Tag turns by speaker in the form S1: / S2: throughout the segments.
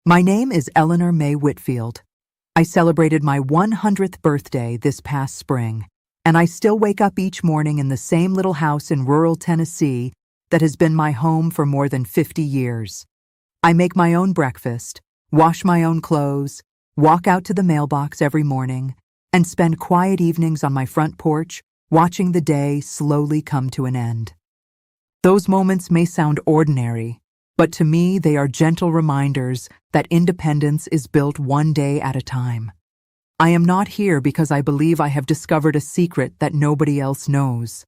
S1: My name is Eleanor May Whitfield. I celebrated my 100th birthday this past spring, and I still wake up each morning in the same little house in rural Tennessee that has been my home for more than 50 years. I make my own breakfast, wash my own clothes, walk out to the mailbox every morning, and spend quiet evenings on my front porch watching the day slowly come to an end. Those moments may sound ordinary, but to me they are gentle reminders that independence is built one day at a time. I am not here because I believe I have discovered a secret that nobody else knows.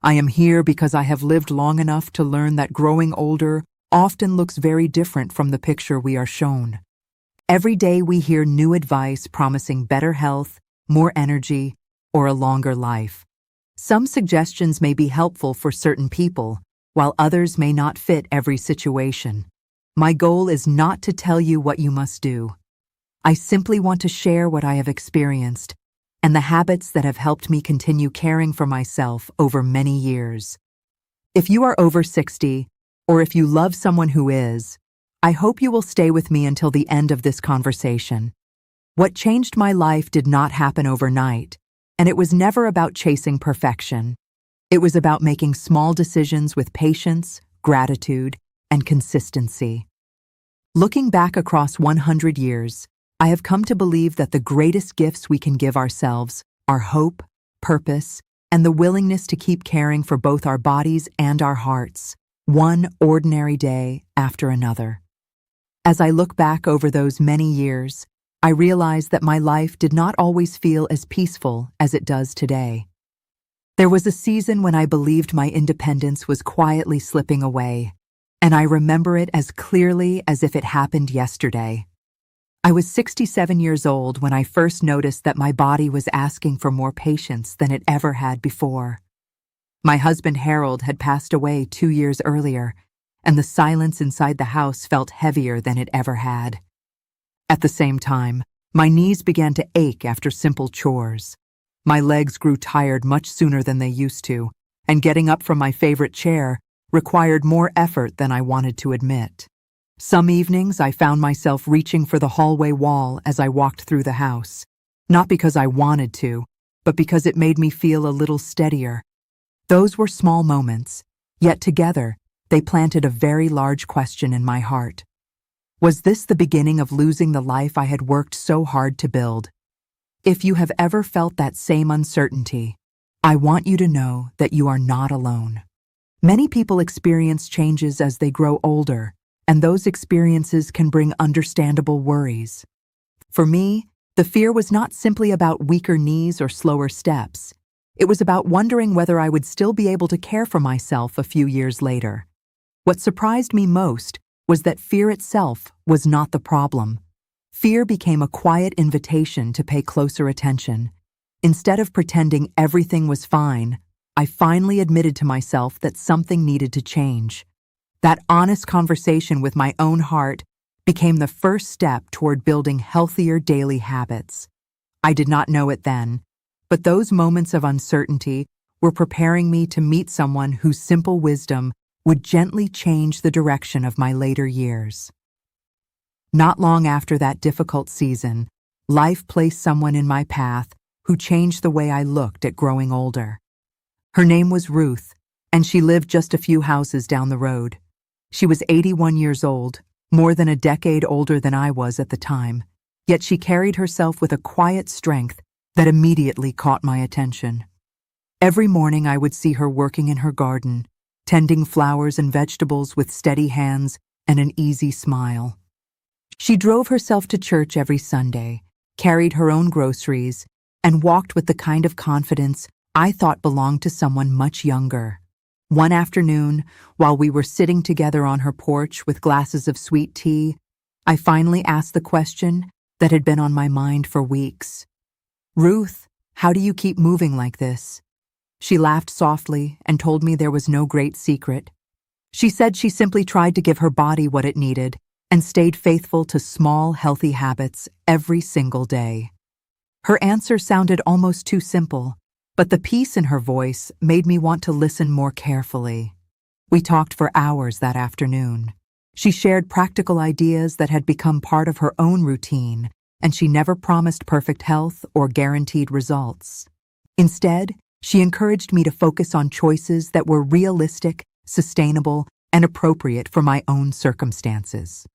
S1: I am here because I have lived long enough to learn that growing older often looks very different from the picture we are shown. Every day we hear new advice promising better health, more energy, or a longer life. Some suggestions may be helpful for certain people, while others may not fit every situation. My goal is not to tell you what you must do. I simply want to share what I have experienced and the habits that have helped me continue caring for myself over many years. If you are over 60, or if you love someone who is, I hope you will stay with me until the end of this conversation. What changed my life did not happen overnight, and it was never about chasing perfection. It was about making small decisions with patience, gratitude, and consistency. Looking back across 100 years, I have come to believe that the greatest gifts we can give ourselves are hope, purpose, and the willingness to keep caring for both our bodies and our hearts, one ordinary day after another. As I look back over those many years, I realize that my life did not always feel as peaceful as it does today. There was a season when I believed my independence was quietly slipping away, and I remember it as clearly as if it happened yesterday. I was 67 years old when I first noticed that my body was asking for more patience than it ever had before. My husband Harold had passed away 2 years earlier, and the silence inside the house felt heavier than it ever had. At the same time, my knees began to ache after simple chores. My legs grew tired much sooner than they used to, and getting up from my favorite chair required more effort than I wanted to admit. Some evenings I found myself reaching for the hallway wall as I walked through the house, not because I wanted to, but because it made me feel a little steadier. Those were small moments, yet together they planted a very large question in my heart. Was this the beginning of losing the life I had worked so hard to build? If you have ever felt that same uncertainty, I want you to know that you are not alone. Many people experience changes as they grow older, and those experiences can bring understandable worries. For me, the fear was not simply about weaker knees or slower steps. It was about wondering whether I would still be able to care for myself a few years later. What surprised me most was that fear itself was not the problem. Fear became a quiet invitation to pay closer attention. Instead of pretending everything was fine, I finally admitted to myself that something needed to change. That honest conversation with my own heart became the first step toward building healthier daily habits. I did not know it then, but those moments of uncertainty were preparing me to meet someone whose simple wisdom would gently change the direction of my later years. Not long after that difficult season, life placed someone in my path who changed the way I looked at growing older. Her name was Ruth, and she lived just a few houses down the road. She was 81 years old, more than a decade older than I was at the time, yet she carried herself with a quiet strength that immediately caught my attention. Every morning I would see her working in her garden, tending flowers and vegetables with steady hands and an easy smile. She drove herself to church every Sunday, carried her own groceries, and walked with the kind of confidence I thought belonged to someone much younger. One afternoon, while we were sitting together on her porch with glasses of sweet tea, I finally asked the question that had been on my mind for weeks. "Ruth, how do you keep moving like this?" She laughed softly and told me there was no great secret. She said she simply tried to give her body what it needed and stayed faithful to small, healthy habits every single day. Her answer sounded almost too simple, but the peace in her voice made me want to listen more carefully. We talked for hours that afternoon, She shared practical ideas that had become part of her own routine, and she never promised perfect health or guaranteed results. Instead, she encouraged me to focus on choices that were realistic, sustainable, and appropriate for my own circumstances.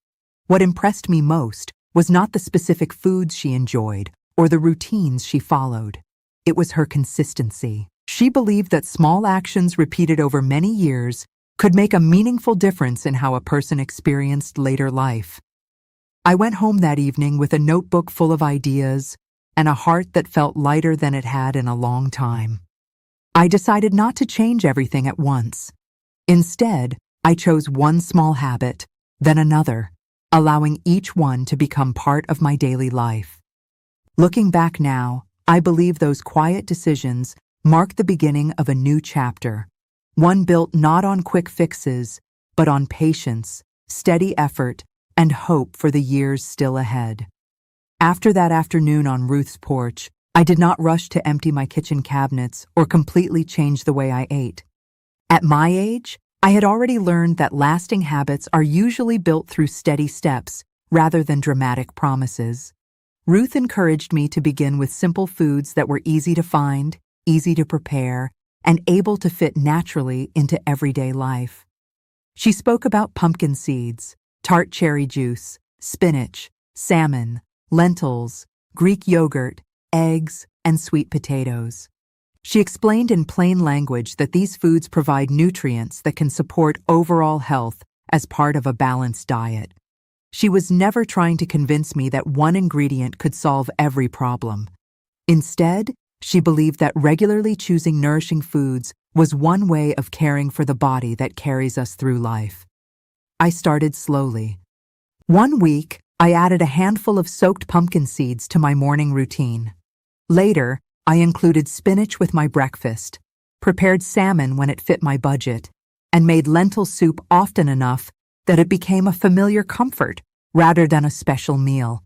S1: What impressed me most was not the specific foods she enjoyed or the routines she followed. It was her consistency. She believed that small actions repeated over many years could make a meaningful difference in how a person experienced later life. I went home that evening with a notebook full of ideas and a heart that felt lighter than it had in a long time. I decided not to change everything at once. Instead, I chose one small habit, then another, allowing each one to become part of my daily life. Looking back now, I believe those quiet decisions mark the beginning of a new chapter, one built not on quick fixes, but on patience, steady effort, and hope for the years still ahead. After that afternoon on Ruth's porch, I did not rush to empty my kitchen cabinets or completely change the way I ate. At my age, I had already learned that lasting habits are usually built through steady steps rather than dramatic promises. Ruth encouraged me to begin with simple foods that were easy to find, easy to prepare, and able to fit naturally into everyday life. She spoke about pumpkin seeds, tart cherry juice, spinach, salmon, lentils, Greek yogurt, eggs, and sweet potatoes. She explained in plain language that these foods provide nutrients that can support overall health as part of a balanced diet. She was never trying to convince me that one ingredient could solve every problem. Instead, she believed that regularly choosing nourishing foods was one way of caring for the body that carries us through life. I started slowly. One week, I added a handful of soaked pumpkin seeds to my morning routine. Later, I included spinach with my breakfast, prepared salmon when it fit my budget, and made lentil soup often enough that it became a familiar comfort rather than a special meal.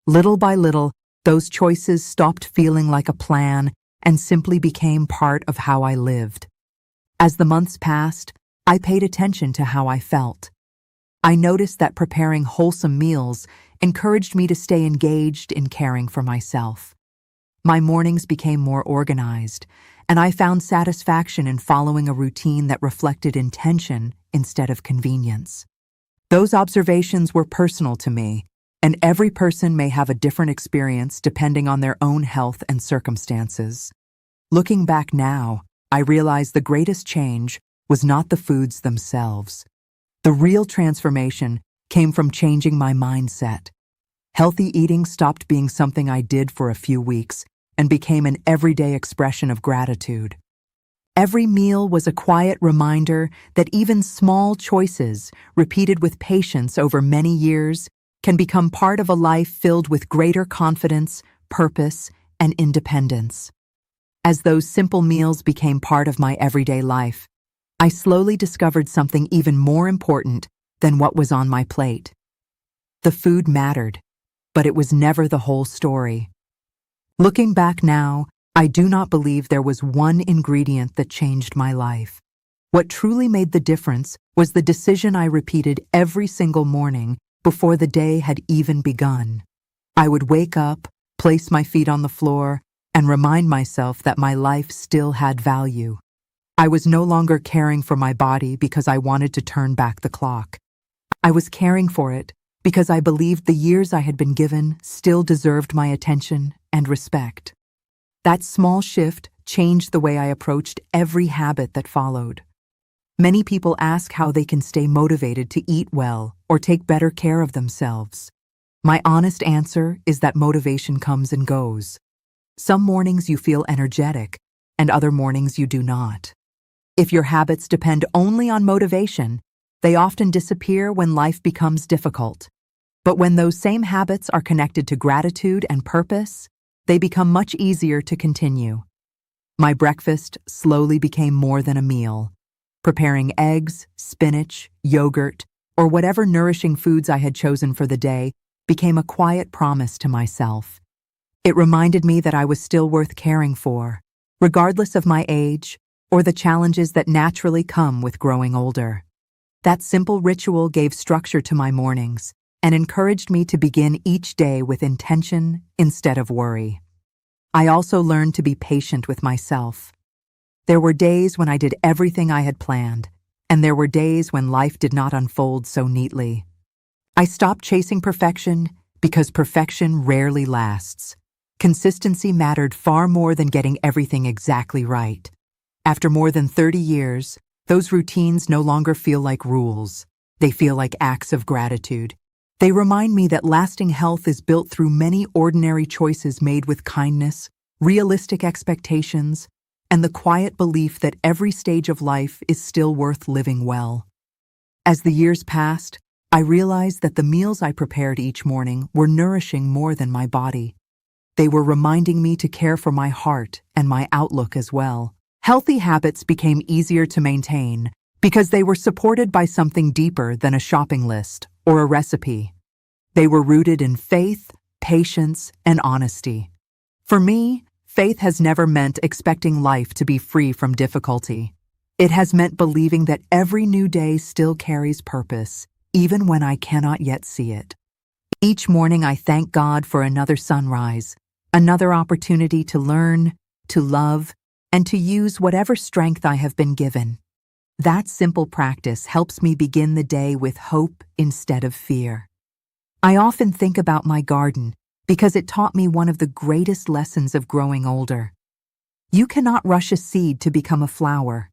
S1: Little by little, those choices stopped feeling like a plan and simply became part of how I lived. As the months passed, I paid attention to how I felt. I noticed that preparing wholesome meals encouraged me to stay engaged in caring for myself. My mornings became more organized, and I found satisfaction in following a routine that reflected intention instead of convenience. Those observations were personal to me, and every person may have a different experience depending on their own health and circumstances. Looking back now, I realize the greatest change was not the foods themselves. The real transformation came from changing my mindset. Healthy eating stopped being something I did for a few weeks and became an everyday expression of gratitude. Every meal was a quiet reminder that even small choices, repeated with patience over many years, can become part of a life filled with greater confidence, purpose, and independence. As those simple meals became part of my everyday life, I slowly discovered something even more important than what was on my plate. The food mattered, but it was never the whole story. Looking back now, I do not believe there was one ingredient that changed my life. What truly made the difference was the decision I repeated every single morning before the day had even begun. I would wake up, place my feet on the floor, and remind myself that my life still had value. I was no longer caring for my body because I wanted to turn back the clock. I was caring for it because I believed the years I had been given still deserved my attention and respect. That small shift changed the way I approached every habit that followed. Many people ask how they can stay motivated to eat well or take better care of themselves. My honest answer is that motivation comes and goes. Some mornings you feel energetic, and other mornings you do not. If your habits depend only on motivation, they often disappear when life becomes difficult. But when those same habits are connected to gratitude and purpose, they become much easier to continue. My breakfast slowly became more than a meal. Preparing eggs, spinach, yogurt, or whatever nourishing foods I had chosen for the day became a quiet promise to myself. It reminded me that I was still worth caring for, regardless of my age or the challenges that naturally come with growing older. That simple ritual gave structure to my mornings and encouraged me to begin each day with intention instead of worry. I also learned to be patient with myself. There were days when I did everything I had planned, and there were days when life did not unfold so neatly. I stopped chasing perfection because perfection rarely lasts. Consistency mattered far more than getting everything exactly right. After more than 30 years, those routines no longer feel like rules. They feel like acts of gratitude. They remind me that lasting health is built through many ordinary choices made with kindness, realistic expectations, and the quiet belief that every stage of life is still worth living well. As the years passed, I realized that the meals I prepared each morning were nourishing more than my body. They were reminding me to care for my heart and my outlook as well. Healthy habits became easier to maintain because they were supported by something deeper than a shopping list or a recipe. They were rooted in faith, patience, and honesty. For me, faith has never meant expecting life to be free from difficulty. It has meant believing that every new day still carries purpose, even when I cannot yet see it. Each morning I thank God for another sunrise, another opportunity to learn, to love, and to use whatever strength I have been given. That simple practice helps me begin the day with hope instead of fear. I often think about my garden because it taught me one of the greatest lessons of growing older. You cannot rush a seed to become a flower.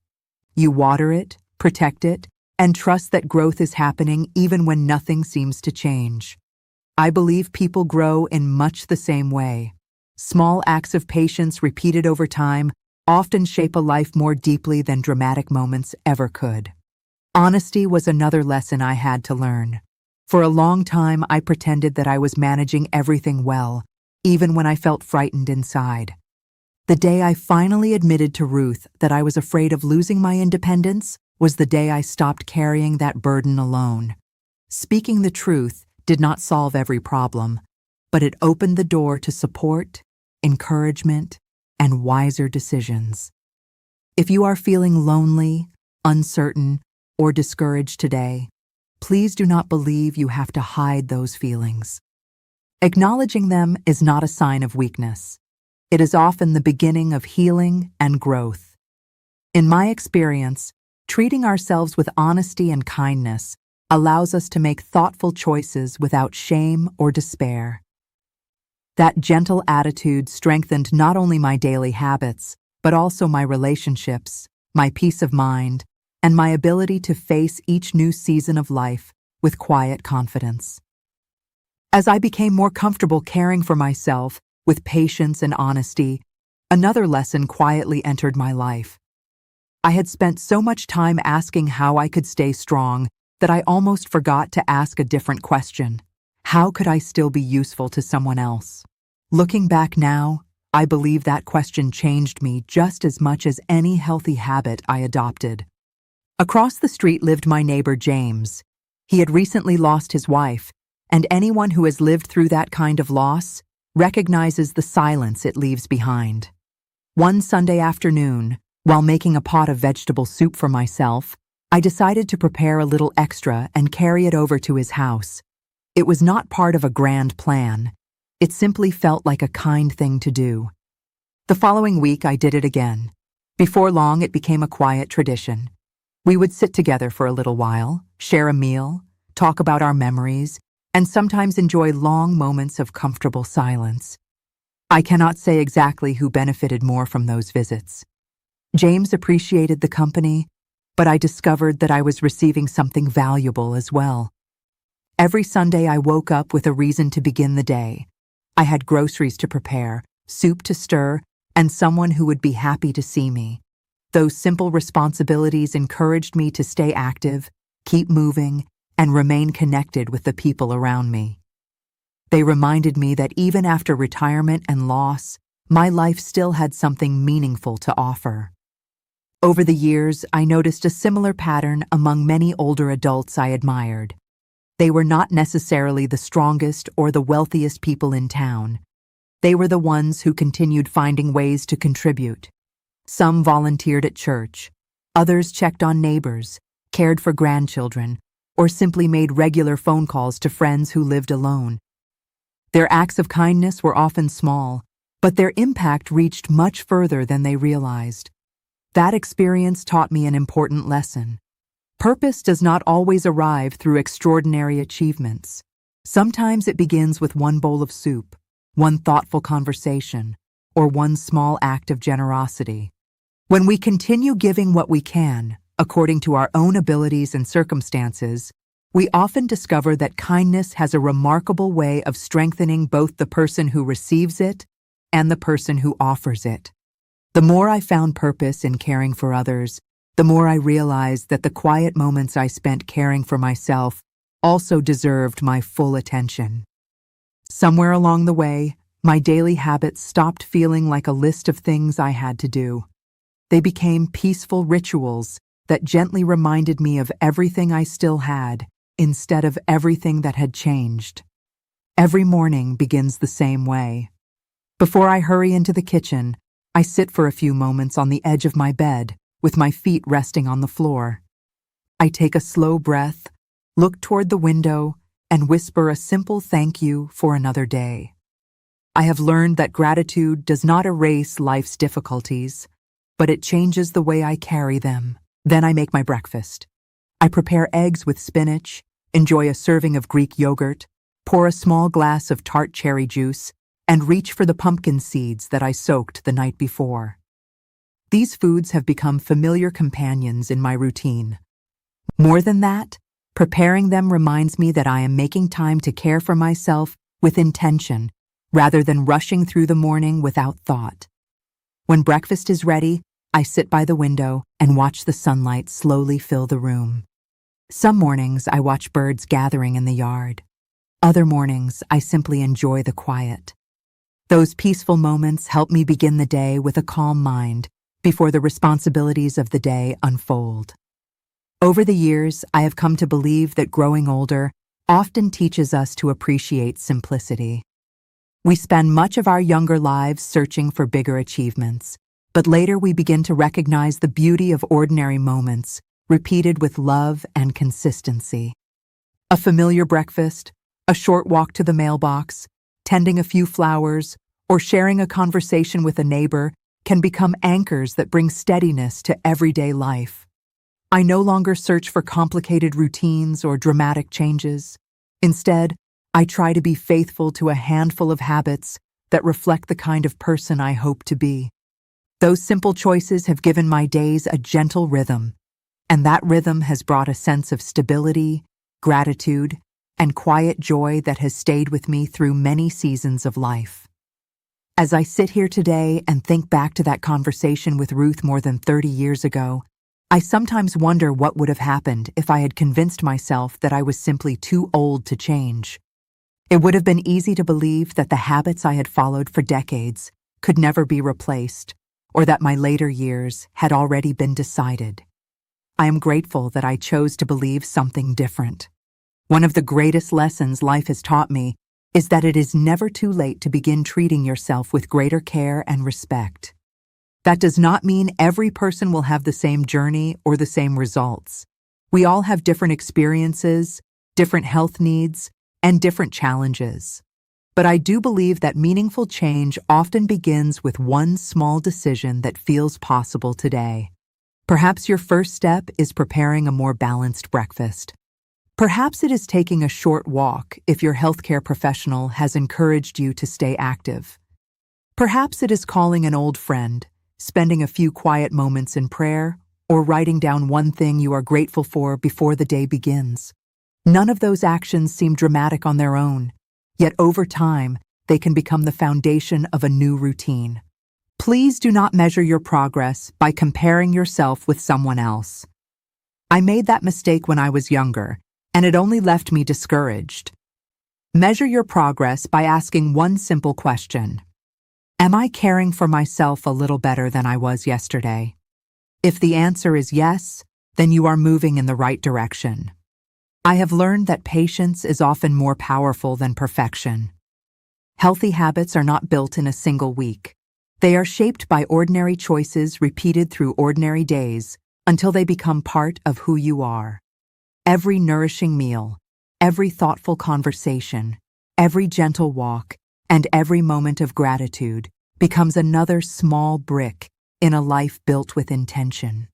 S1: You water it, protect it, and trust that growth is happening even when nothing seems to change. I believe people grow in much the same way. Small acts of patience repeated over time often shape a life more deeply than dramatic moments ever could. Honesty was another lesson I had to learn. For a long time, I pretended that I was managing everything well, even when I felt frightened inside. The day I finally admitted to Ruth that I was afraid of losing my independence was the day I stopped carrying that burden alone. Speaking the truth did not solve every problem, but it opened the door to support, encouragement, and wiser decisions. If you are feeling lonely, uncertain, or discouraged today, please do not believe you have to hide those feelings. Acknowledging them is not a sign of weakness. It is often the beginning of healing and growth. In my experience, treating ourselves with honesty and kindness allows us to make thoughtful choices without shame or despair. That gentle attitude strengthened not only my daily habits, but also my relationships, my peace of mind, and my ability to face each new season of life with quiet confidence. As I became more comfortable caring for myself with patience and honesty, another lesson quietly entered my life. I had spent so much time asking how I could stay strong that I almost forgot to ask a different question. How could I still be useful to someone else? Looking back now, I believe that question changed me just as much as any healthy habit I adopted. Across the street lived my neighbor James. He had recently lost his wife, and anyone who has lived through that kind of loss recognizes the silence it leaves behind. One Sunday afternoon, while making a pot of vegetable soup for myself, I decided to prepare a little extra and carry it over to his house. It was not part of a grand plan. It simply felt like a kind thing to do. The following week, I did it again. Before long, it became a quiet tradition. We would sit together for a little while, share a meal, talk about our memories, and sometimes enjoy long moments of comfortable silence. I cannot say exactly who benefited more from those visits. James appreciated the company, but I discovered that I was receiving something valuable as well. Every Sunday I woke up with a reason to begin the day. I had groceries to prepare, soup to stir, and someone who would be happy to see me. Those simple responsibilities encouraged me to stay active, keep moving, and remain connected with the people around me. They reminded me that even after retirement and loss, my life still had something meaningful to offer. Over the years, I noticed a similar pattern among many older adults I admired. They were not necessarily the strongest or the wealthiest people in town. They were the ones who continued finding ways to contribute. Some volunteered at church, others checked on neighbors, cared for grandchildren, or simply made regular phone calls to friends who lived alone. Their acts of kindness were often small, but their impact reached much further than they realized. That experience taught me an important lesson. Purpose does not always arrive through extraordinary achievements. Sometimes it begins with one bowl of soup, one thoughtful conversation, or one small act of generosity. When we continue giving what we can, according to our own abilities and circumstances, we often discover that kindness has a remarkable way of strengthening both the person who receives it and the person who offers it. The more I found purpose in caring for others, the more I realized that the quiet moments I spent caring for myself also deserved my full attention. Somewhere along the way, my daily habits stopped feeling like a list of things I had to do. They became peaceful rituals that gently reminded me of everything I still had, instead of everything that had changed. Every morning begins the same way. Before I hurry into the kitchen, I sit for a few moments on the edge of my bed, with my feet resting on the floor. I take a slow breath, look toward the window, and whisper a simple thank you for another day. I have learned that gratitude does not erase life's difficulties, but it changes the way I carry them. Then I make my breakfast. I prepare eggs with spinach, enjoy a serving of Greek yogurt, pour a small glass of tart cherry juice, and reach for the pumpkin seeds that I soaked the night before. These foods have become familiar companions in my routine. More than that, preparing them reminds me that I am making time to care for myself with intention, rather than rushing through the morning without thought. When breakfast is ready, I sit by the window and watch the sunlight slowly fill the room. Some mornings I watch birds gathering in the yard. Other mornings I simply enjoy the quiet. Those peaceful moments help me begin the day with a calm mind before the responsibilities of the day unfold. Over the years, I have come to believe that growing older often teaches us to appreciate simplicity. We spend much of our younger lives searching for bigger achievements, but later we begin to recognize the beauty of ordinary moments, repeated with love and consistency. A familiar breakfast, a short walk to the mailbox, tending a few flowers, or sharing a conversation with a neighbor can become anchors that bring steadiness to everyday life. I no longer search for complicated routines or dramatic changes. Instead, I try to be faithful to a handful of habits that reflect the kind of person I hope to be. Those simple choices have given my days a gentle rhythm, and that rhythm has brought a sense of stability, gratitude, and quiet joy that has stayed with me through many seasons of life. As I sit here today and think back to that conversation with Ruth more than 30 years ago, I sometimes wonder what would have happened if I had convinced myself that I was simply too old to change. It would have been easy to believe that the habits I had followed for decades could never be replaced, or that my later years had already been decided. I am grateful that I chose to believe something different. One of the greatest lessons life has taught me is that it is never too late to begin treating yourself with greater care and respect. That does not mean every person will have the same journey or the same results. We all have different experiences, different health needs, and different challenges. But I do believe that meaningful change often begins with one small decision that feels possible today. Perhaps your first step is preparing a more balanced breakfast. Perhaps it is taking a short walk if your healthcare professional has encouraged you to stay active. Perhaps it is calling an old friend, spending a few quiet moments in prayer, or writing down one thing you are grateful for before the day begins. None of those actions seem dramatic on their own, yet over time, they can become the foundation of a new routine. Please do not measure your progress by comparing yourself with someone else. I made that mistake when I was younger, and it only left me discouraged. Measure your progress by asking one simple question. Am I caring for myself a little better than I was yesterday? If the answer is yes, then you are moving in the right direction. I have learned that patience is often more powerful than perfection. Healthy habits are not built in a single week. They are shaped by ordinary choices repeated through ordinary days, until they become part of who you are. Every nourishing meal, every thoughtful conversation, every gentle walk, and every moment of gratitude becomes another small brick in a life built with intention.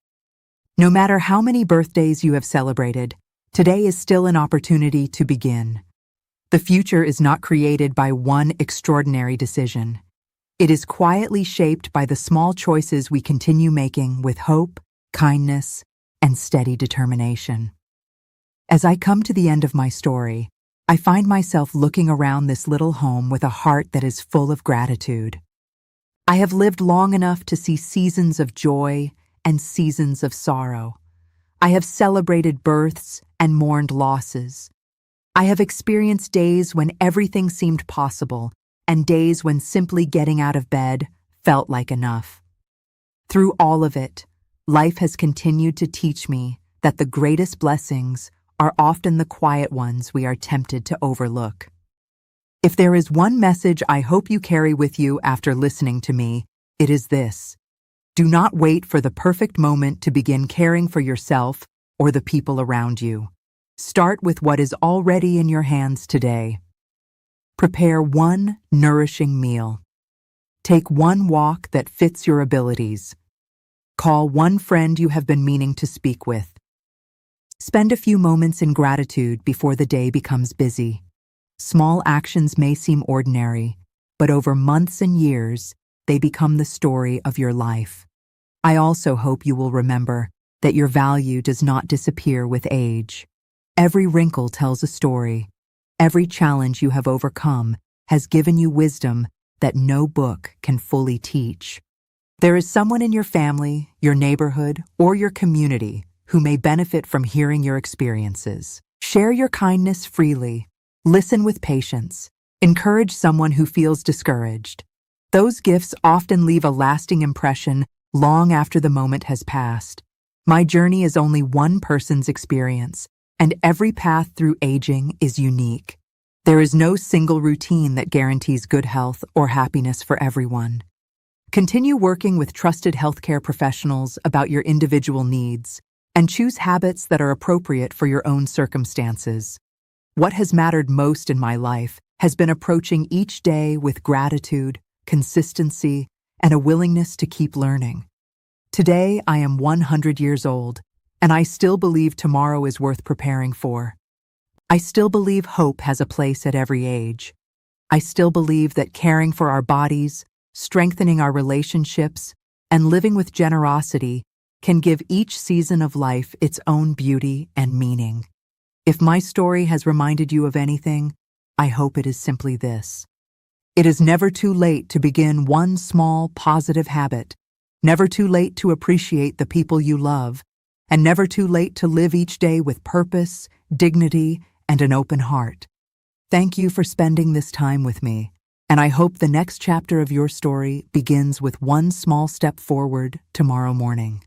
S1: No matter how many birthdays you have celebrated, today is still an opportunity to begin. The future is not created by one extraordinary decision. It is quietly shaped by the small choices we continue making with hope, kindness, and steady determination. As I come to the end of my story, I find myself looking around this little home with a heart that is full of gratitude. I have lived long enough to see seasons of joy and seasons of sorrow. I have celebrated births and mourned losses. I have experienced days when everything seemed possible and days when simply getting out of bed felt like enough. Through all of it, life has continued to teach me that the greatest blessings are often the quiet ones we are tempted to overlook. If there is one message I hope you carry with you after listening to me, it is this: do not wait for the perfect moment to begin caring for yourself or the people around you. Start with what is already in your hands today. Prepare one nourishing meal. Take one walk that fits your abilities. Call one friend you have been meaning to speak with. Spend a few moments in gratitude before the day becomes busy. Small actions may seem ordinary, but over months and years, they become the story of your life. I also hope you will remember that your value does not disappear with age. Every wrinkle tells a story. Every challenge you have overcome has given you wisdom that no book can fully teach. There is someone in your family, your neighborhood, or your community who may benefit from hearing your experiences. Share your kindness freely. Listen with patience. Encourage someone who feels discouraged. Those gifts often leave a lasting impression long after the moment has passed. My journey is only one person's experience, and every path through aging is unique. There is no single routine that guarantees good health or happiness for everyone. Continue working with trusted healthcare professionals about your individual needs, and choose habits that are appropriate for your own circumstances. What has mattered most in my life has been approaching each day with gratitude, consistency, and a willingness to keep learning. Today, I am 100 years old, and I still believe tomorrow is worth preparing for. I still believe hope has a place at every age. I still believe that caring for our bodies, strengthening our relationships, and living with generosity can give each season of life its own beauty and meaning. If my story has reminded you of anything, I hope it is simply this: it is never too late to begin one small, positive habit, never too late to appreciate the people you love, and never too late to live each day with purpose, dignity, and an open heart. Thank you for spending this time with me, and I hope the next chapter of your story begins with one small step forward tomorrow morning.